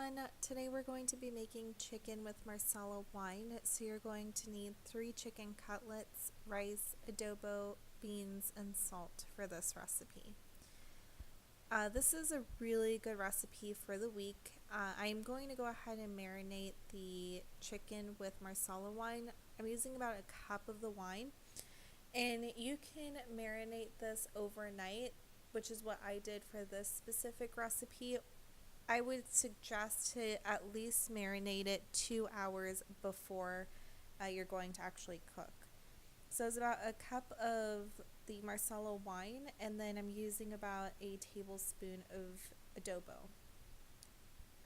everyone. Today we're going to be making chicken with Marsala wine. So you're going to need 3 chicken cutlets, rice, adobo, beans, and salt for this recipe. This is a really good recipe for the week. I'm going to go ahead and marinate the chicken with Marsala wine. I'm using about a cup of the wine, and you can marinate this overnight, which is what I did for this specific recipe. I would suggest to at least marinate it 2 hours before you're going to actually cook. So it's about a cup of the Marsala wine, and then I'm using about a tablespoon of adobo.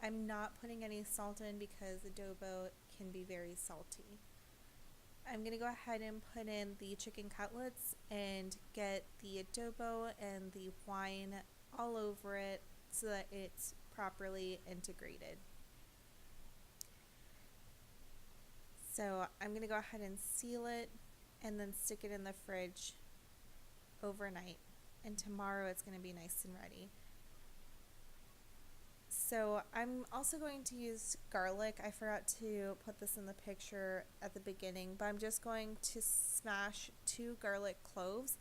I'm not putting any salt in because adobo can be very salty. I'm going to go ahead and put in the chicken cutlets and get the adobo and the wine all over it so that it's properly integrated. So I'm going to go ahead and seal it and then stick it in the fridge overnight, and tomorrow it's going to be nice and ready. So I'm also going to use garlic. I forgot to put this in the picture at the beginning, but I'm just going to smash 2 garlic cloves.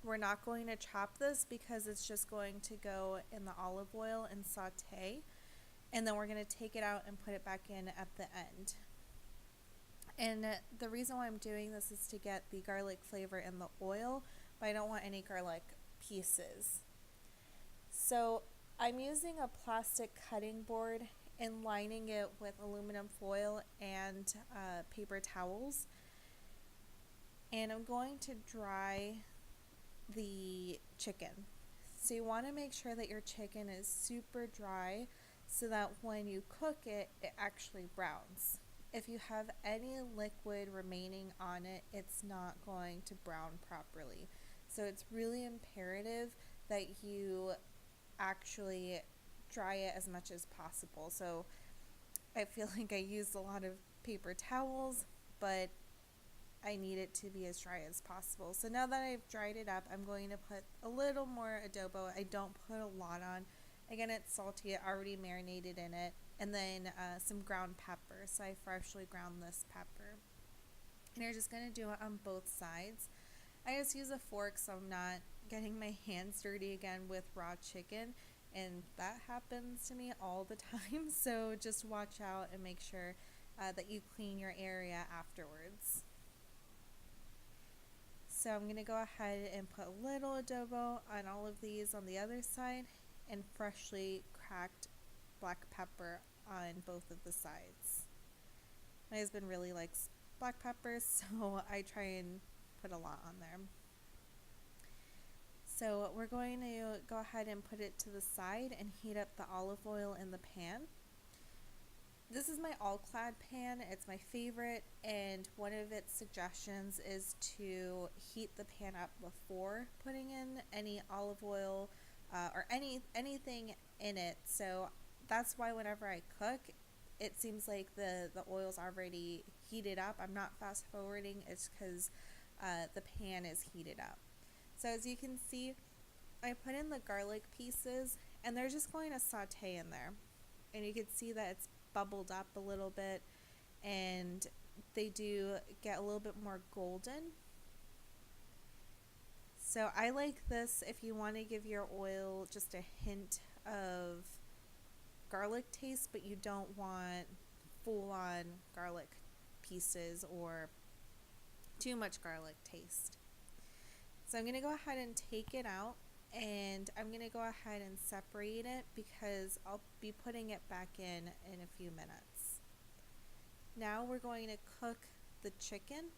We're not going to chop this because it's just going to go in the olive oil and saute, and then we're going to take it out and put it back in at the end. And the reason why I'm doing this is to get the garlic flavor in the oil, but I don't want any garlic pieces. So I'm using a plastic cutting board and lining it with aluminum foil and paper towels, and I'm going to dry the chicken. So you want to make sure that your chicken is super dry so that when you cook it, it actually browns. If you have any liquid remaining on it, it's not going to brown properly. So it's really imperative that you actually dry it as much as possible. So I feel like I used a lot of paper towels, but I need it to be as dry as possible. So now that I've dried it up, I'm going to put a little more adobo. I don't put a lot on. Again, it's salty. I already marinated in it. And then some ground pepper. So I freshly ground this pepper. And you're just going to do it on both sides. I just use a fork so I'm not getting my hands dirty again with raw chicken. And that happens to me all the time. So just watch out and make sure that you clean your area afterwards. So I'm going to go ahead and put a little adobo on all of these on the other side and freshly cracked black pepper on both of the sides. My husband really likes black peppers, so I try and put a lot on there. So we're going to go ahead and put it to the side and heat up the olive oil in the pan. This is my all-clad pan. It's my favorite, and one of its suggestions is to heat the pan up before putting in any olive oil or anything in it. So that's why whenever I cook, it seems like the oil's already heated up. I'm not fast forwarding. It's because the pan is heated up. So as you can see, I put in the garlic pieces, and they're just going to saute in there. And you can see that it's bubbled up a little bit, and they do get a little bit more golden. So I like this if you want to give your oil just a hint of garlic taste, but you don't want full-on garlic pieces or too much garlic taste. So I'm going to go ahead and take it out, and I'm going to go ahead and separate it because I'll be putting it back in a few minutes. Now we're going to cook the chicken.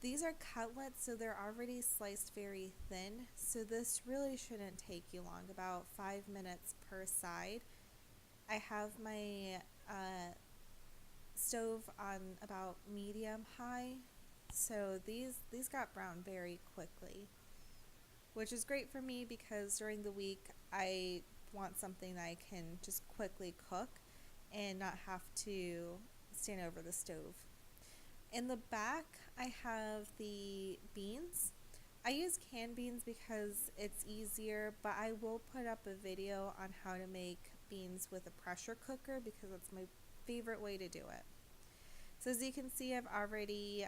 These are cutlets, so they're already sliced very thin, so this really shouldn't take you long, about 5 minutes per side. I have my stove on about medium high, so these got brown very quickly, which is great for me because during the week I want something that I can just quickly cook and not have to stand over the stove. In the back, I have the beans. I use canned beans because it's easier, but I will put up a video on how to make beans with a pressure cooker because that's my favorite way to do it. So as you can see, I've already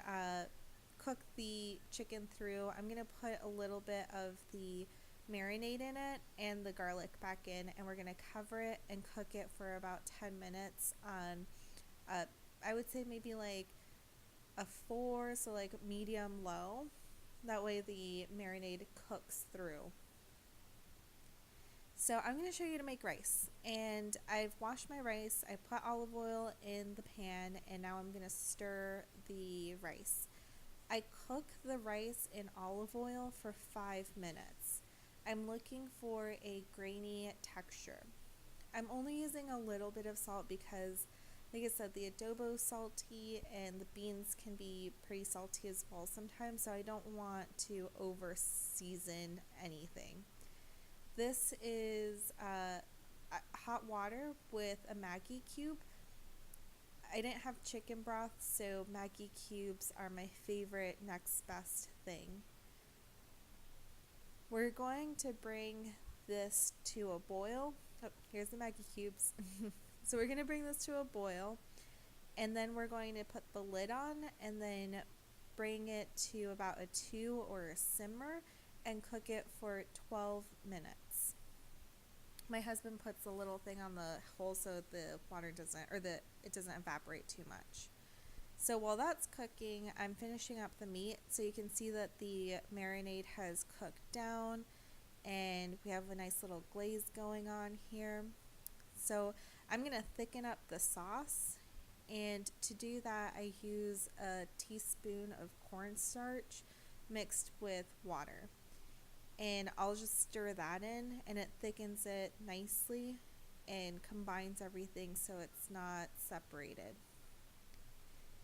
cooked the chicken through. I'm going to put a little bit of the marinade in it and the garlic back in, and we're going to cover it and cook it for about 10 minutes on, I would say maybe like a 4, so like medium low. That way the marinade cooks through. So I'm going to show you to make rice, and I've washed my rice. I put olive oil in the pan, and now I'm going to stir the rice. I cook the rice in olive oil for 5 minutes. I'm looking for a grainy texture. I'm only using a little bit of salt because, like I said, the adobo is salty and the beans can be pretty salty as well sometimes, so I don't want to over season anything. This is hot water with a Maggi cube. I didn't have chicken broth, so Maggi cubes are my favorite next best thing. We're going to bring this to a boil. Oh, here's the Maggi cubes. So we're going to bring this to a boil, and then we're going to put the lid on and then bring it to about a 2 or a simmer and cook it for 12 minutes. My husband puts a little thing on the hole so the water doesn't, it doesn't evaporate too much. So while that's cooking, I'm finishing up the meat. So you can see that the marinade has cooked down and we have a nice little glaze going on here. So I'm going to thicken up the sauce, and to do that I use a teaspoon of cornstarch mixed with water. And I'll just stir that in, and it thickens it nicely and combines everything so it's not separated.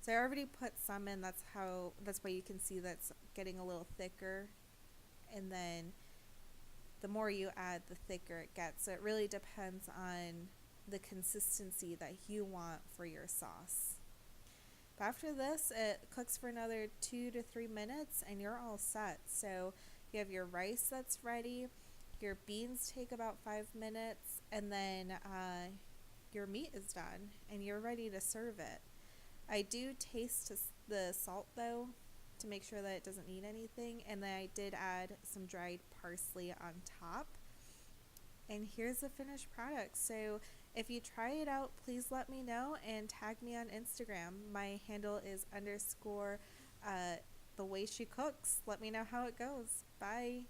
So I already put some in, that's why you can see that's getting a little thicker, and then the more you add, the thicker it gets. So it really depends on the consistency that you want for your sauce. But after this, it cooks for another 2 to 3 minutes and you're all set. So you have your rice that's ready, your beans take about 5 minutes, and then your meat is done and you're ready to serve it. I do taste the salt though to make sure that it doesn't need anything, and then I did add some dried parsley on top. And here's the finished product. So if you try it out, please let me know and tag me on Instagram. My handle is _ the way she cooks. Let me know how it goes. Bye.